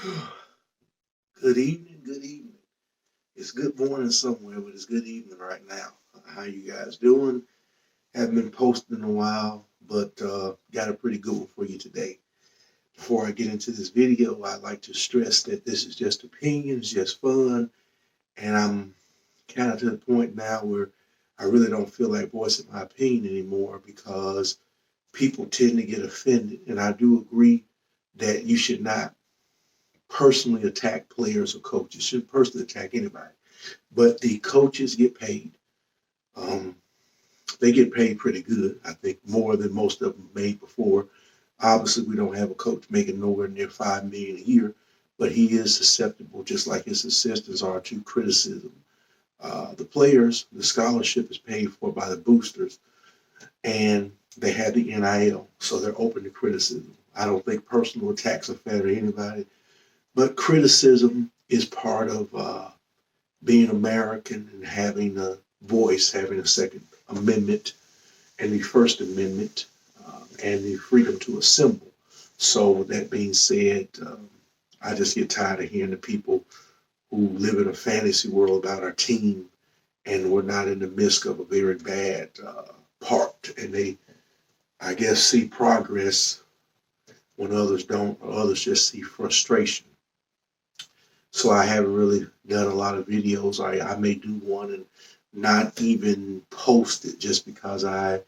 Good evening, good evening. It's good morning somewhere, but it's good evening right now. How you guys doing? Haven't been posting in a while, but got a pretty good one for you today. Before I get into this video, I'd like to stress that this is just opinions, just fun, and I'm kind of to the point now where I really don't feel like voicing my opinion anymore because people tend to get offended, and I do agree that you should not personally attack players or coaches. Shouldn't personally attack anybody. But the coaches get paid. Um, they get paid pretty good. I think more than most of them made before. Obviously, we don't have a coach making nowhere near $5 million a year, but he is susceptible, just like his assistants are, to criticism. The players, the scholarship is paid for by the boosters, and they have the NIL, so they're open to criticism. I don't think personal attacks are fair to anybody, but criticism is part of being American and having a voice, having a Second Amendment and the First Amendment and the freedom to assemble. So, with that being said, I just get tired of hearing the people who live in a fantasy world about our team and we're not in the midst of a very bad part. And they, I guess, see progress when others don't, or others just see frustration. So I haven't really done a lot of videos. I may do one and not even post it just because I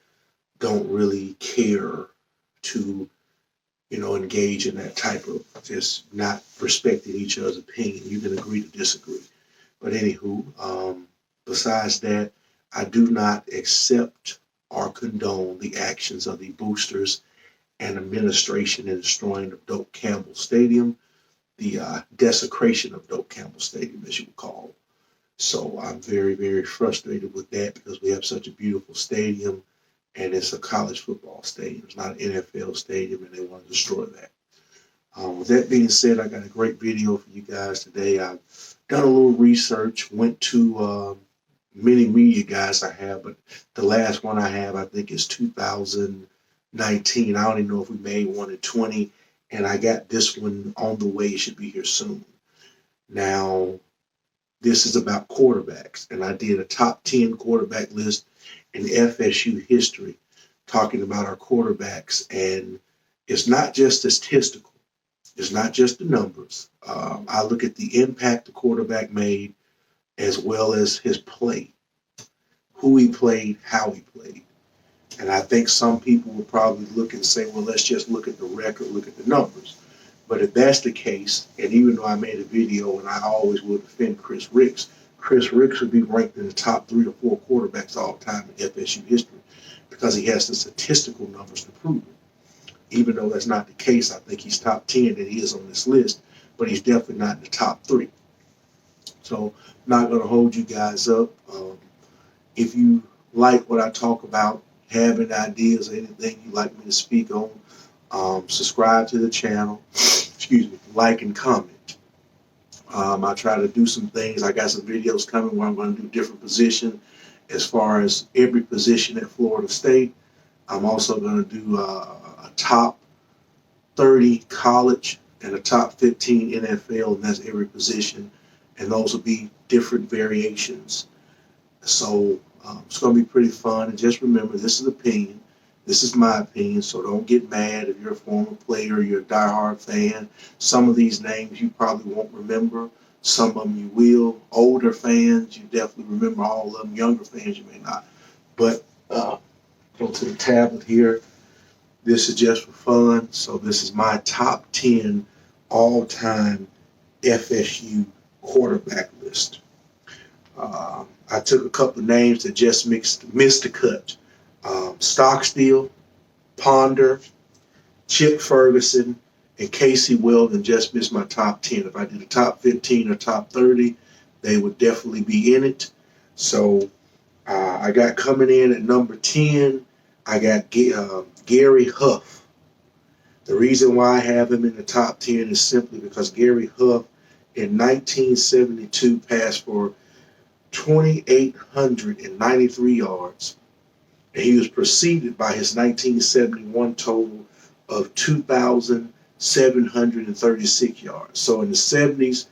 don't really care to, engage in that type of just not respecting each other's opinion. You can agree to disagree. But anywho, besides that, I do not accept or condone the actions of the boosters and administration in destroying the Doak Campbell Stadium, the desecration of Doak Campbell Stadium, as you would call. So I'm very, very frustrated with that because we have such a beautiful stadium and it's a college football stadium. It's not an NFL stadium and they want to destroy that. With that being said, I got a great video for you guys today. I've done a little research, went to many media guys I have, but the last one I have, I think, is 2019. I don't even know if we made one in 20, and I got this one on the way. It should be here soon. Now, this is about quarterbacks, and I did a top 10 quarterback list in FSU history, talking about our quarterbacks, and it's not just statistical. It's not just the numbers. I look at the impact the quarterback made as well as his play, who he played, how he played. And I think some people will probably look and say, well, let's just look at the record, look at the numbers. But if that's the case, and even though I made a video and I always will defend Chris Ricks would be ranked in the top 3 or 4 quarterbacks all time in FSU history because he has the statistical numbers to prove it. Even though that's not the case, I think he's top 10 and he is on this list, but he's definitely not in the top 3. So I'm not going to hold you guys up. If you like what I talk about, have any ideas or anything you'd like me to speak on, subscribe to the channel, like and comment. I try to do some things. I got some videos coming where I'm going to do different positions as far as every position at Florida State. I'm also going to do a top 30 college and a top 15 NFL, and that's every position. And those will be different variations. So it's going to be pretty fun. And just remember, this is opinion. This is my opinion, so don't get mad if you're a former player, you're a diehard fan. Some of these names you probably won't remember. Some of them you will. Older fans, you definitely remember all of them. Younger fans, you may not. But go to the tablet here. This is just for fun. So this is my top 10 all-time FSU quarterback list. I took a couple of names that just missed the cut. Stockstill, Ponder, Chip Ferguson, and Casey Weldon just missed my top 10. If I did a top 15 or top 30, they would definitely be in it. So I got coming in at number 10, I got Gary Hoof. The reason why I have him in the top 10 is simply because Gary Hoof in 1972 passed for 2,893 yards. And he was preceded by his 1971 total of 2,000 736 yards. So in the 70s,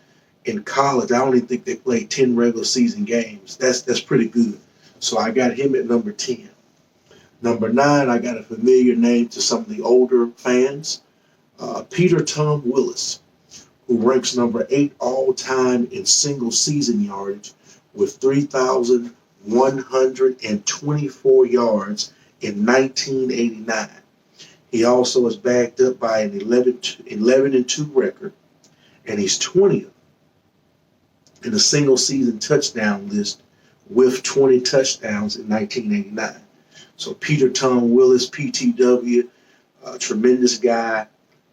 in college, I don't even think they played 10 regular season games. That's pretty good. So I got him at number 10. Number 9, I got a familiar name to some of the older fans, Tom Willis, who ranks number 8 all-time in single season yardage with 3,124 yards in 1989. He also is backed up by an 11-2 record, and he's 20th in the single season touchdown list with 20 touchdowns in 1989. So Tom Willis, PTW, tremendous guy,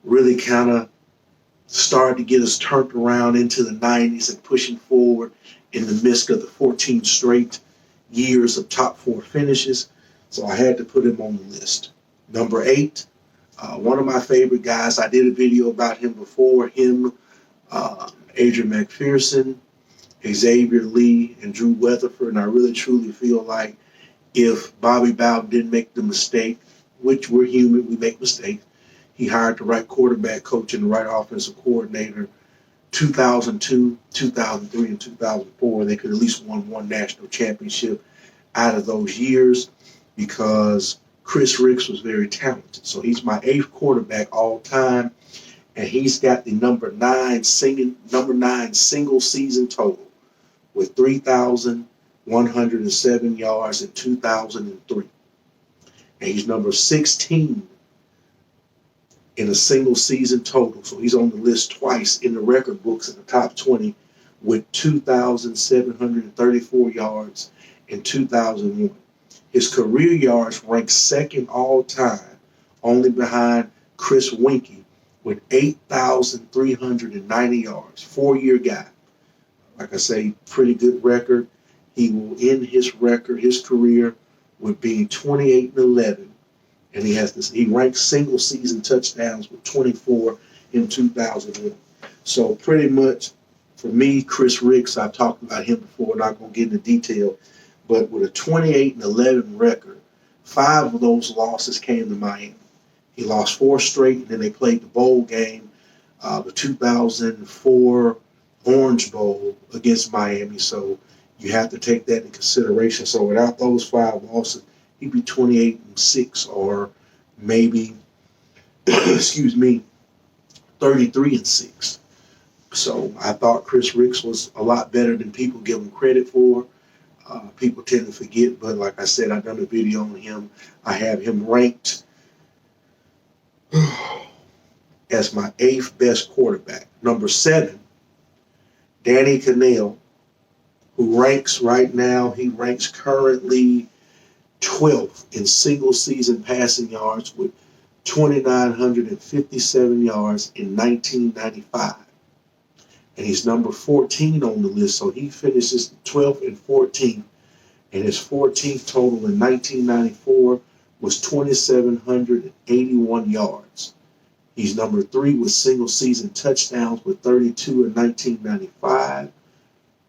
really kind of started to get us turned around into the 90s and pushing forward in the midst of the 14 straight years of top 4 finishes. So I had to put him on the list. Number 8, one of my favorite guys. I did a video about him before. Him, Adrian McPherson, Xavier Lee, and Drew Weatherford. And I really truly feel like if Bobby Bowden didn't make the mistake, which we're human, we make mistakes, he hired the right quarterback coach and the right offensive coordinator 2002, 2003, and 2004. They could at least won one national championship out of those years because Chris Ricks was very talented. So he's my 8th quarterback all time, and he's got the number 9 single season total with 3,107 yards in 2003. And he's number 16 in a single season total. So he's on the list twice in the record books in the top 20 with 2,734 yards in 2001. His career yards rank 2nd all time, only behind Chris Winke with 8,390 yards. 4-year guy. Like I say, pretty good record. He will end his career with being 28-11. And he ranks single season touchdowns with 24 in 2001. So pretty much for me, Chris Ricks, I've talked about him before, not going to get into detail, but with a 28-11 record, 5 of those losses came to Miami. He lost 4 straight, and then they played the bowl game, the 2004 Orange Bowl against Miami. So you have to take that into consideration. So without those 5 losses, he'd be 28-6 or maybe, 33-6. So I thought Chris Ricks was a lot better than people give him credit for. People tend to forget, but like I said, I've done a video on him. I have him ranked as my 8th best quarterback. Number 7, Danny Cannell, who ranks right now, he ranks currently 12th in single season passing yards with 2,957 yards in 1995. And he's number 14 on the list, so he finishes 12th and 14th. And his 14th total in 1994 was 2,781 yards. He's number 3 with single season touchdowns with 32 in 1995.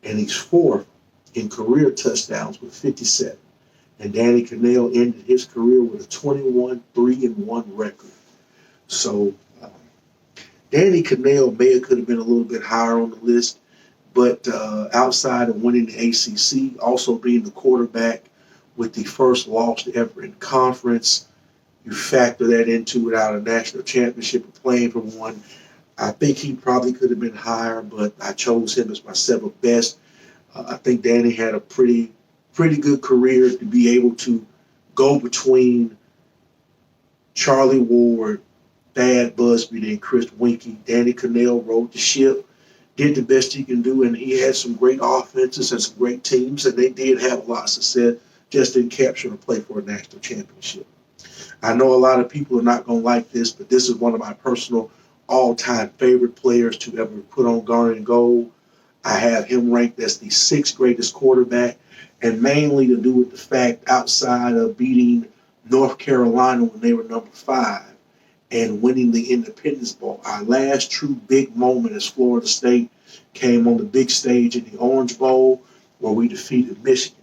And he's 4th in career touchdowns with 57. And Danny Cannell ended his career with a 21-3-1 record. So Danny Cannell could have been a little bit higher on the list, but outside of winning the ACC, also being the quarterback with the first loss ever in conference, you factor that into without a national championship and playing for one, I think he probably could have been higher, but I chose him as my 7th best. I think Danny had a pretty good career to be able to go between Charlie Ward, Thad Busby, and Chris Winke. Danny Cannell rode the ship, did the best he can do, and he had some great offenses and some great teams, and they did have a lot of success, just didn't capture and play for a national championship. I know a lot of people are not going to like this, but this is one of my personal all-time favorite players to ever put on garnet and gold. I have him ranked as the 6th greatest quarterback, and mainly to do with the fact outside of beating North Carolina when they were number 5 and winning the Independence Bowl, our last true big moment as Florida State came on the big stage in the Orange Bowl where we defeated Michigan.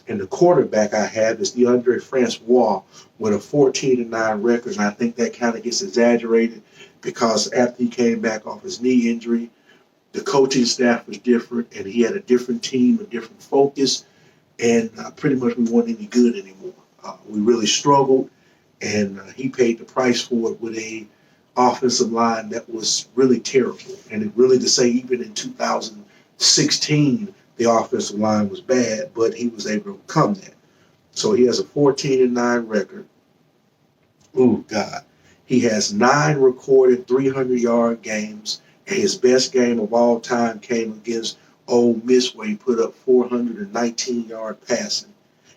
And the quarterback I have is DeAndre Francois with a 14-9 record. And I think that kind of gets exaggerated because after he came back off his knee injury, the coaching staff was different and he had a different team, a different focus. And pretty much we weren't any good anymore. We really struggled, and he paid the price for it with a offensive line that was really terrible. And it really, to say, even in 2016, the offensive line was bad, but he was able to overcome that. So he has a 14-9 record. Oh, God. He has 9 recorded 300-yard games, and his best game of all time came against Ole Miss, where he put up 419-yard passing.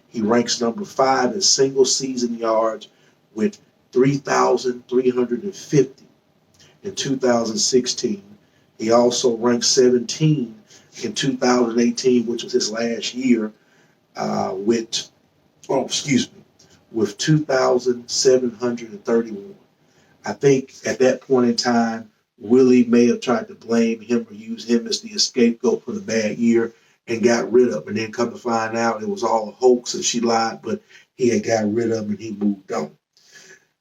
He ranks number 5 in single season yards with 3,350 in 2016. He also ranked 17 in 2018, which was his last year, with 2,731. I think at that point in time, Willie may have tried to blame him or use him as the scapegoat for the bad year and got rid of him. And then come to find out it was all a hoax and she lied, but he had got rid of him and he moved on.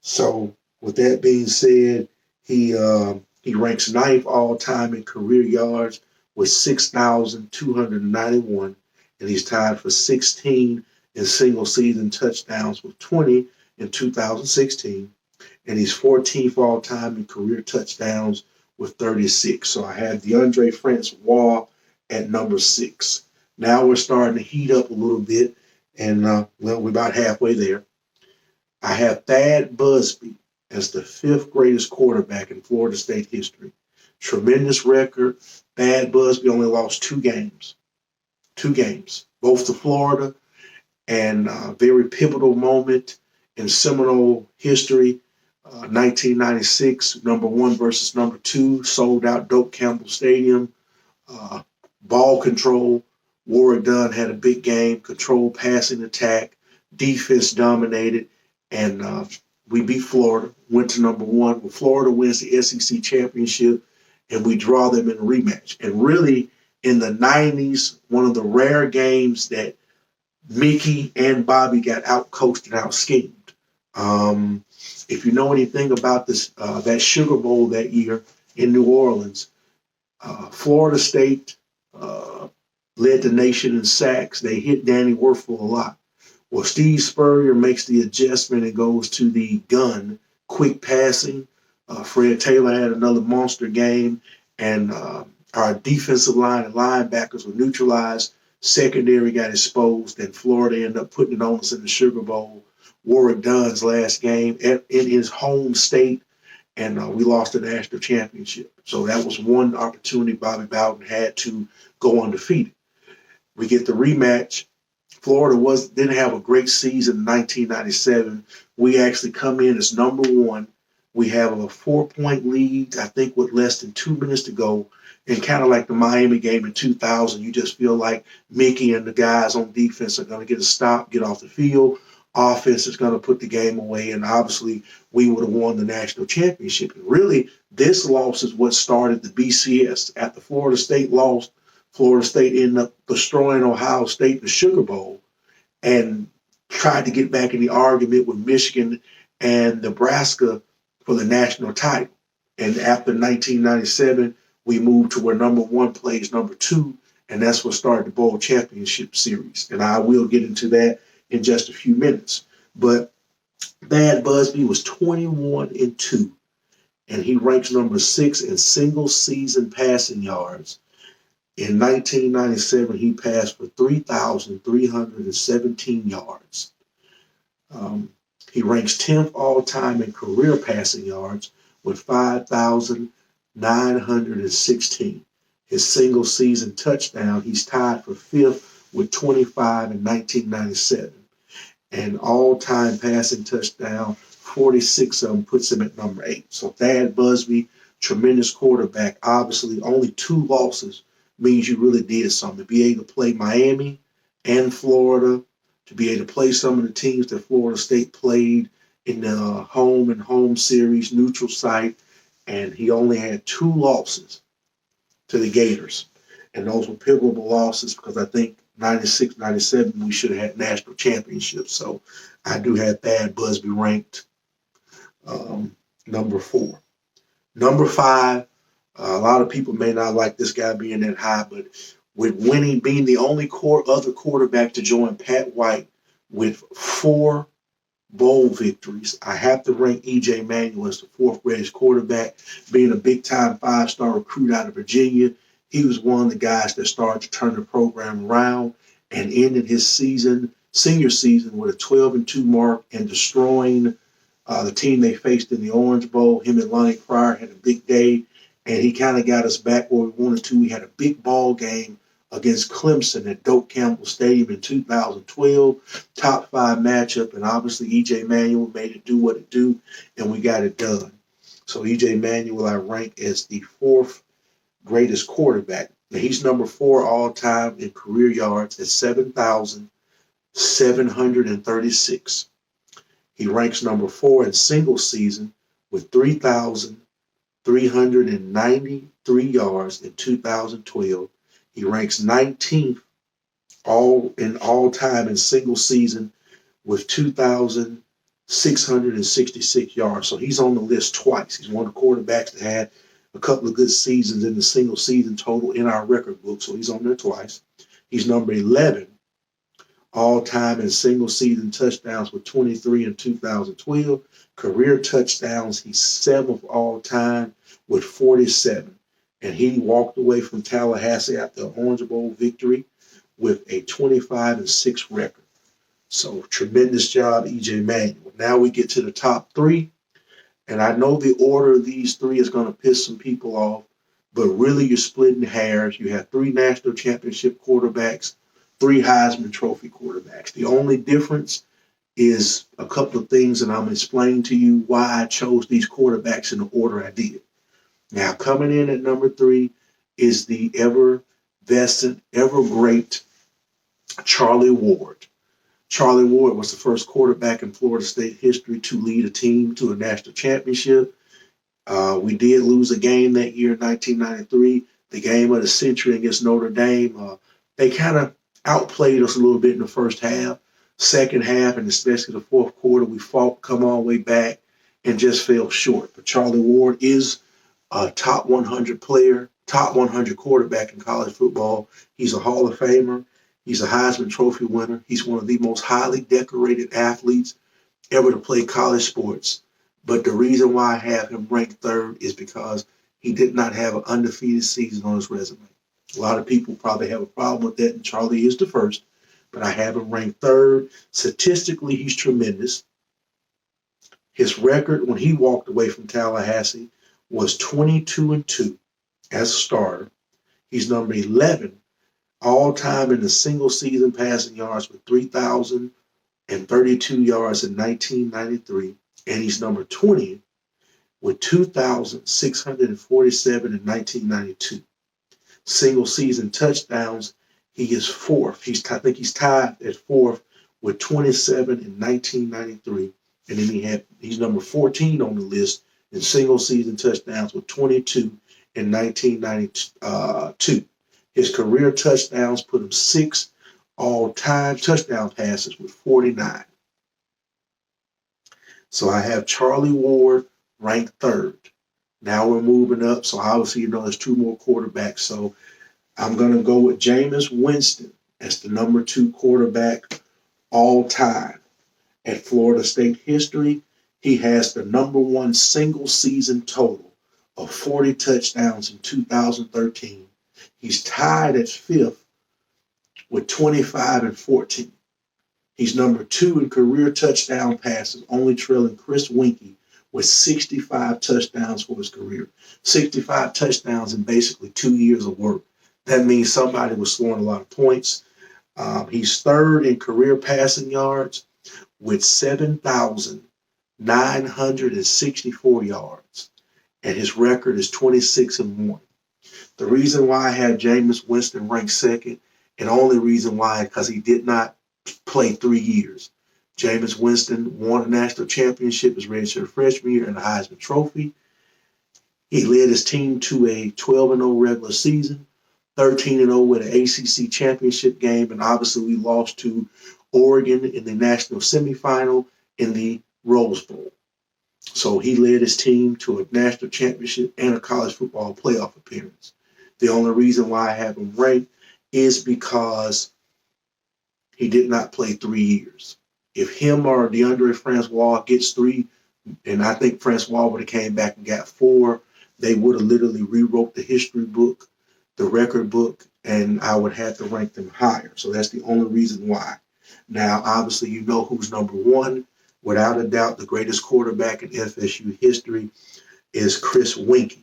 So with that being said, he ranks 9th all time in career yards with 6,291, and he's tied for 16 in single season touchdowns with 20 in 2016. And he's 14th all time in career touchdowns with 36. So I have DeAndre Francois at number 6. Now we're starting to heat up a little bit, and we're about halfway there. I have Thad Busby as the 5th greatest quarterback in Florida State history. Tremendous record. Thad Busby only lost 2 games. 2 games, both to Florida, and a very pivotal moment in Seminole history. 1996, number 1 versus number 2, sold out Doak Campbell Stadium. Ball control. Warrick Dunn had a big game, control passing attack, defense dominated, and we beat Florida, went to number 1. Well, Florida wins the SEC championship, and we draw them in a rematch. And really, in the 90s, one of the rare games that Mickey and Bobby got out-coached and out-schemed. If you know anything about this, that Sugar Bowl that year in New Orleans, Florida State led the nation in sacks. They hit Danny Werfel a lot. Well, Steve Spurrier makes the adjustment and goes to the gun, quick passing. Fred Taylor had another monster game, and our defensive line and linebackers were neutralized. Secondary got exposed, and Florida ended up putting it on us in the Sugar Bowl. Warrick Dunn's last game in his home state, and we lost the national championship. So that was one opportunity Bobby Bowden had to go undefeated. We get the rematch. Florida didn't have a great season in 1997. We actually come in as number 1. We have a 4-point lead, I think, with less than 2 minutes to go. And kind of like the Miami game in 2000, you just feel like Mickey and the guys on defense are going to get a stop, get off the field. Offense is going to put the game away, and obviously we would have won the national championship. And really, this loss is what started the BCS. After Florida State lost, Florida State ended up destroying Ohio State in the Sugar Bowl and tried to get back in the argument with Michigan and Nebraska for the national title. And after 1997, we moved to where number 1 plays number 2, and that's what started the Bowl Championship Series. And I will get into that in just a few minutes. But Thad Busby was 21-2, and he ranks number 6 in single season passing yards. In 1997, he passed for 3,317 yards. He ranks 10th all-time in career passing yards with 5,916. His single season touchdown, he's tied for 5th with 25 in 1997. And all-time passing touchdown, 46 of them puts him at number 8. So Thad Busby, tremendous quarterback. Obviously, only 2 losses means you really did something. To be able to play Miami and Florida, to be able to play some of the teams that Florida State played in the home series, neutral site, and he only had 2 losses to the Gators. And those were pivotal losses because I think 96, 97, we should have had national championships. So I do have Thad Busby ranked number 4. Number 5, a lot of people may not like this guy being that high, but with Winnie being the only other quarterback to join Pat White with 4 bowl victories, I have to rank E.J. Manuel as the 4th greatest quarterback. Being a big-time 5-star recruit out of Virginia, he was one of the guys that started to turn the program around and ended his senior season, with a 12-2 mark and destroying the team they faced in the Orange Bowl. Him and Lonnie Pryor had a big day, and he kind of got us back where we wanted to. We had a big ball game against Clemson at Doak Campbell Stadium in 2012, top 5 matchup, and obviously E.J. Manuel made it do what it do, and we got it done. So E.J. Manuel I rank as the 4th greatest quarterback. Now, he's number 4 all-time in career yards at 7,736. He ranks number 4 in single season with 3,393 yards in 2012. He ranks 19th all time in single season with 2,666 yards. So he's on the list twice. He's one of the quarterbacks that had a couple of good seasons in the single season total in our record book. So he's on there twice. He's number 11 all time in single season touchdowns with 23 in 2012. Career touchdowns, he's 7th all time with 47. And he walked away from Tallahassee after the Orange Bowl victory with a 25-6 record. So tremendous job, E.J. Manuel. Now we get to the top 3. And I know the order of these 3 is going to piss some people off, but really you're splitting hairs. You have 3 national championship quarterbacks, 3 Heisman Trophy quarterbacks. The only difference is a couple of things, and I'm going to explain to you why I chose these quarterbacks in the order I did. Now, coming in at number 3 is the ever-vested, ever-great Charlie Ward. Charlie Ward was the first quarterback in Florida State history to lead a team to a national championship. We did lose a game that year in 1993, the game of the century against Notre Dame. They kind of outplayed us a little bit in the first half. Second half, and especially the fourth quarter, we fought, come all the way back, and just fell short. But Charlie Ward is a top 100 player, top 100 quarterback in college football. He's a Hall of Famer. He's a Heisman Trophy winner. He's one of the most highly decorated athletes ever to play college sports. But the reason why I have him ranked 3rd is because he did not have an undefeated season on his resume. A lot of people probably have a problem with that, and Charlie is the first. But I have him ranked 3rd. Statistically, he's tremendous. His record when he walked away from Tallahassee was 22-2 as a starter. He's number 11 all-time in the single season passing yards with 3,032 yards in 1993. And he's number 20 with 2,647 in 1992. Single season touchdowns, he is 4th. I think he's tied at 4th with 27 in 1993. And then he's number 14 on the list in single season touchdowns with 22 in 1992. His career touchdowns put him 6th all-time touchdown passes with 49. So I have Charlie Ward ranked 3rd. Now we're moving up. So obviously, there's 2 more quarterbacks. So I'm going to go with Jameis Winston as the number 2 quarterback all time. At Florida State history, he has the number 1 single season total of 40 touchdowns in 2013. He's tied at 5th with 25 and 14. He's number 2 in career touchdown passes, only trailing Chris Winke with 65 touchdowns for his career. 65 touchdowns in basically 2 years of work. That means somebody was scoring a lot of points. He's 3rd in career passing yards with 7,964 yards. And his record is 26-1. The reason why I had Jameis Winston ranked 2nd, and only reason why, because he did not play 3 years. Jameis Winston won a national championship his redshirt freshman year and a Heisman Trophy. He led his team to a 12-0 regular season. 13-0 with an ACC championship game, and obviously we lost to Oregon in the national semifinal in the Rose Bowl. So he led his team to a national championship and a college football playoff appearance. The only reason why I have him ranked is because he did not play 3 years. If him or DeAndre Francois gets 3, and I think Francois would have came back and got 4, they would have literally rewrote the history book, the record book, and I would have to rank them higher. So that's the only reason why. Now, obviously, you know who's number 1. Without a doubt, the greatest quarterback in FSU history is Chris Winke.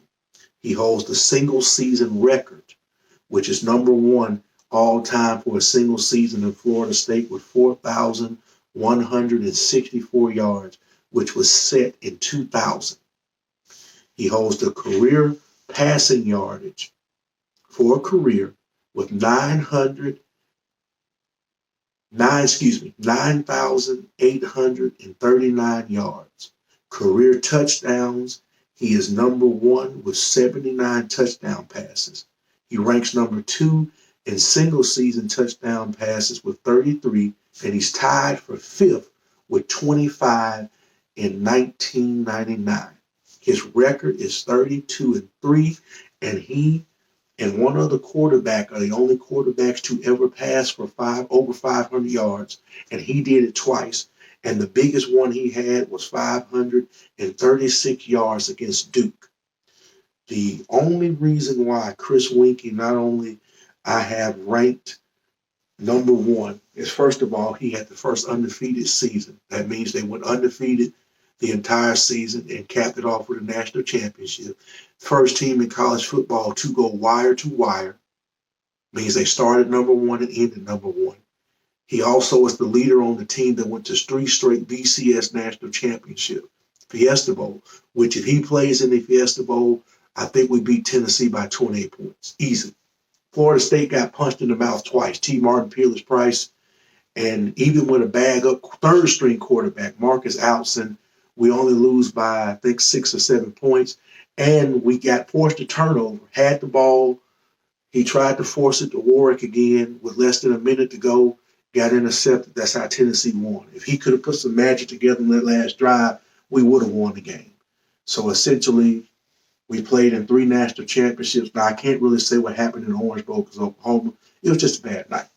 He holds the single season record, which is number 1 all time for a single season in Florida State with 4,164 yards, which was set in 2000. He holds the career passing yardage for a career with 9,839 yards. Career touchdowns, he is number 1 with 79 touchdown passes. He ranks number 2 in single season touchdown passes with 33, and he's tied for 5th with 25 in 1999. His record is 32-3, and he and one other quarterback are the only quarterbacks to ever pass for over 500 yards, and he did it twice. And the biggest one he had was 536 yards against Duke. The only reason why Chris Winke not only I have ranked number 1 is, first of all, he had the first undefeated season. That means they went undefeated the entire season and capped it off with a national championship. First team in college football to go wire to wire. Means they started number 1 and ended number 1. He also is the leader on the team that went to 3 straight BCS national championship, Fiesta Bowl, which if he plays in the Fiesta Bowl, I think we beat Tennessee by 28 points. Easy. Florida State got punched in the mouth twice. T. Martin, Peerless Price, and even with a bag up third-string quarterback, Marcus Outson, we only lose by, I think, 6 or 7 points. And we got forced a turnover. Had the ball. He tried to force it to Warwick again with less than a minute to go. Got intercepted. That's how Tennessee won. If he could have put some magic together in that last drive, we would have won the game. So essentially, we played in 3 national championships. Now, I can't really say what happened in the Orange Bowl because Oklahoma, it was just a bad night.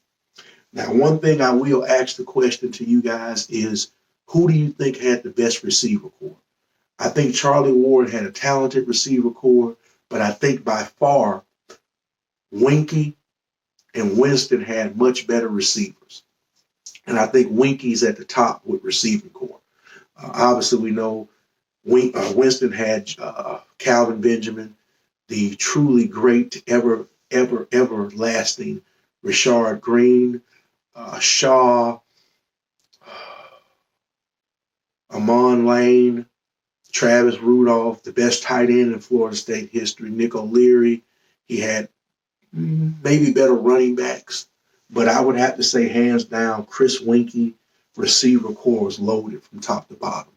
Now, one thing I will ask the question to you guys is, who do you think had the best receiver corps? I think Charlie Ward had a talented receiver corps, but I think by far Winke and Winston had much better receivers. And I think Winke's at the top with receiving corps. Obviously, we know Winston had Calvin Benjamin, the truly great, everlasting Rashard Green, Shaw, Amon Lane, Travis Rudolph, the best tight end in Florida State history, Nick O'Leary. He had maybe better running backs, but I would have to say hands down, Chris Winke receiver corps was loaded from top to bottom.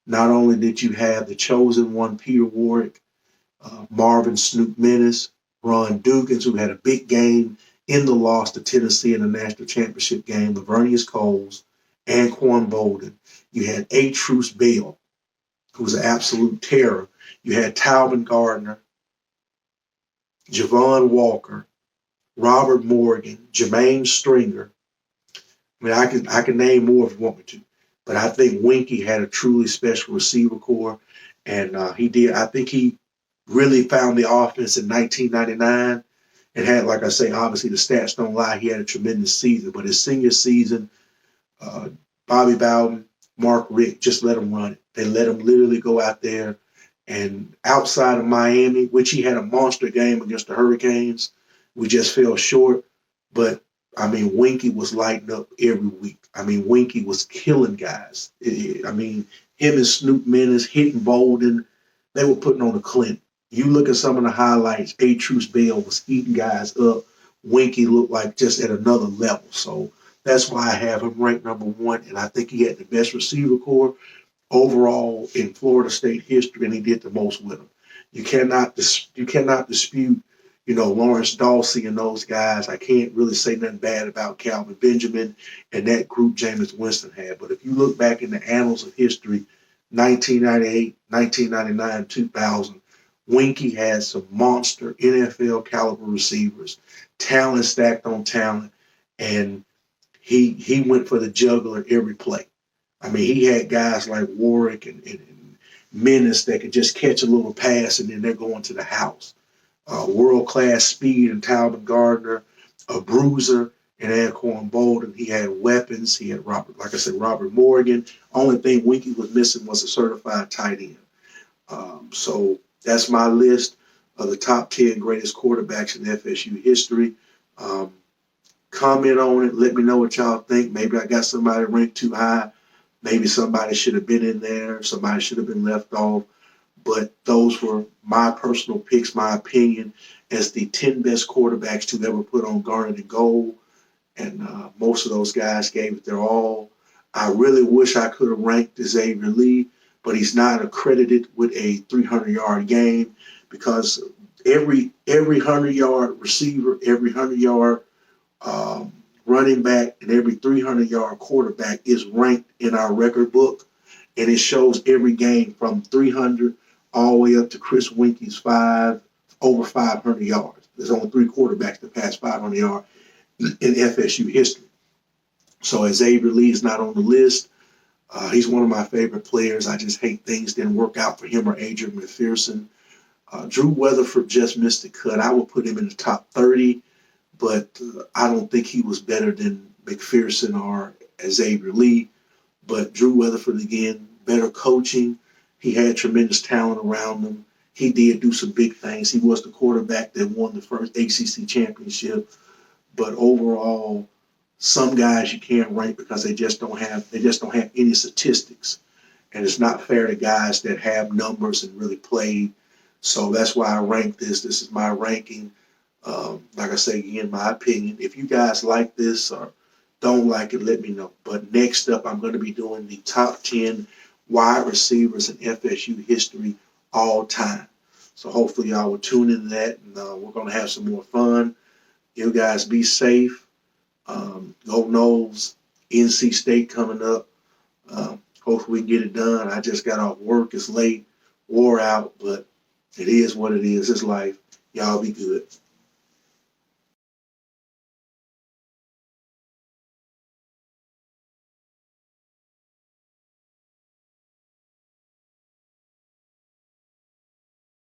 Not only did you have the chosen one, Peter Warwick, Marvin Snoop Menace, Ron Dugans, who had a big game in the loss to Tennessee in the national championship game, Lavernius Coles, Anquan Bolden. You had A. Truce Bell, who was an absolute terror. You had Talvin Gardner, Javon Walker, Robert Morgan, Jermaine Stringer. I mean, I can name more if you want me to, but I think Winke had a truly special receiver corps, and he did. I think he really found the offense in 1999 and had, like I say, obviously the stats don't lie. He had a tremendous season, but his senior season, Bobby Bowden, Mark Richt just let him run it. They let him literally go out there, and outside of Miami, which he had a monster game against the Hurricanes, we just fell short. But I mean, Winke was lighting up every week. I mean, Winke was killing guys. I mean, him and Snoop Menace hitting Bolden, they were putting on a clinic. You look at some of the highlights, A. Truce Bell was eating guys up. Winke looked like just at another level. So that's why I have him ranked number 1, and I think he had the best receiver corps overall in Florida State history, and he did the most with them. You cannot dispute Lawrence Dawsey and those guys. I can't really say nothing bad about Calvin Benjamin and that group Jameis Winston had. But if you look back in the annals of history, 1998, 1999, 2000, Winke had some monster NFL caliber receivers, talent stacked on talent, and he went for the jugular every play. I mean, he had guys like Warwick and Menace that could just catch a little pass and then they're going to the house. World-class speed and Talbot Gardner, a bruiser and Anquan Bolden. He had weapons. He had Robert Morgan. Only thing Winke was missing was a certified tight end. So that's my list of the top 10 greatest quarterbacks in FSU history. Comment on it. Let me know what y'all think. Maybe I got somebody ranked too high. Maybe somebody should have been in there. Somebody should have been left off. But those were my personal picks, my opinion, as the 10 best quarterbacks to ever put on garnet and gold. And most of those guys gave it their all. I really wish I could have ranked Xavier Lee, but he's not accredited with a 300-yard game because every 100-yard receiver, every 100-yard running back, and every 300-yard quarterback is ranked in our record book. And it shows every game from 300 all the way up to Chris Winke's over 500 yards. There's only 3 quarterbacks that pass 500 yards in FSU history. So Xavier Lee is not on the list. He's one of my favorite players. I just hate things didn't work out for him or Adrian McPherson. Drew Weatherford just missed the cut. I would put him in the top 30, but I don't think he was better than McPherson or Xavier Lee. But Drew Weatherford, again, better coaching. He had tremendous talent around him. He did do some big things. He was the quarterback that won the first ACC championship. But overall, some guys you can't rank because they just don't have any statistics. And it's not fair to guys that have numbers and really played. So that's why I rank this. This is my ranking. Like I say again, my opinion. If you guys like this or don't like it, let me know. But next up, I'm going to be doing the top 10 wide receivers in FSU history all time. So hopefully y'all will tune into that, and we're going to have some more fun. You guys be safe. Go Noles. NC State coming up. Hopefully we can get it done. I just got off work. It's late. Wore out, but it is what it is. It's life. Y'all be good.